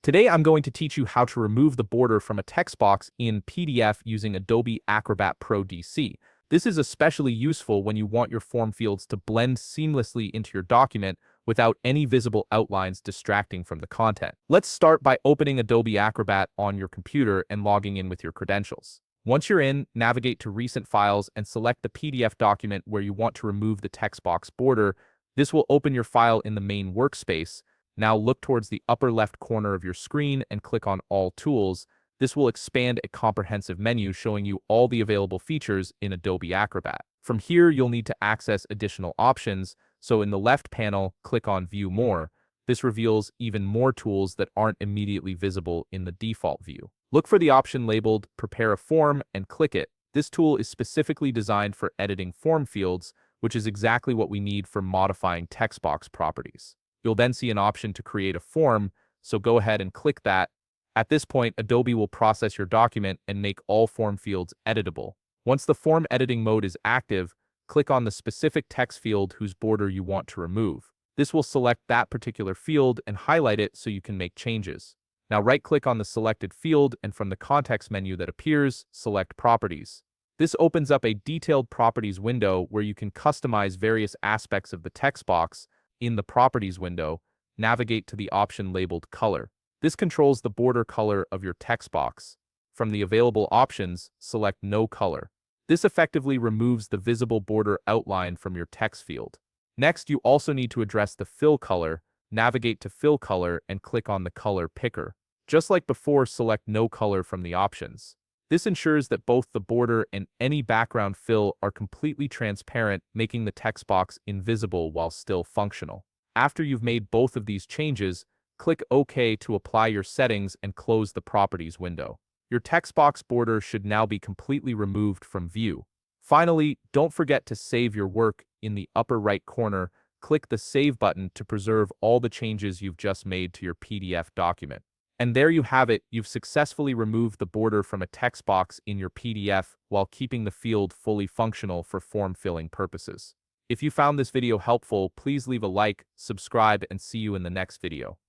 Today I'm going to teach you how to remove the border from a text box in PDF using Adobe Acrobat Pro DC. This is especially useful when you want your form fields to blend seamlessly into your document without any visible outlines distracting from the content. Let's start by opening Adobe Acrobat on your computer and logging in with your credentials. Once you're in, navigate to Recent Files and select the PDF document where you want to remove the text box border. This will open your file in the main workspace. Now look towards the upper left corner of your screen and click on All Tools. This will expand a comprehensive menu showing you all the available features in Adobe Acrobat. From here, you'll need to access additional options, so in the left panel, click on View More. This reveals even more tools that aren't immediately visible in the default view. Look for the option labeled Prepare a Form and click it. This tool is specifically designed for editing form fields, which is exactly what we need for modifying text box properties. You'll then see an option to create a form, so go ahead and click that. At this point, Adobe will process your document and make all form fields editable. Once the form editing mode is active, click on the specific text field whose border you want to remove. This will select that particular field and highlight it so you can make changes. Now right-click on the selected field and from the context menu that appears, select Properties. This opens up a detailed Properties window where you can customize various aspects of the text box. In the Properties window, navigate to the option labeled Color. This controls the border color of your text box. From the available options, select No Color. This effectively removes the visible border outline from your text field. Next, you also need to address the fill color. Navigate to Fill Color and click on the color picker. Just like before, select No Color from the options. This ensures that both the border and any background fill are completely transparent, making the text box invisible while still functional. After you've made both of these changes, click OK to apply your settings and close the Properties window. Your text box border should now be completely removed from view. Finally, don't forget to save your work. In the upper right corner, click the Save button to preserve all the changes you've just made to your PDF document. And there you have it, you've successfully removed the border from a text box in your PDF while keeping the field fully functional for form-filling purposes. If you found this video helpful, please leave a like, subscribe, and see you in the next video.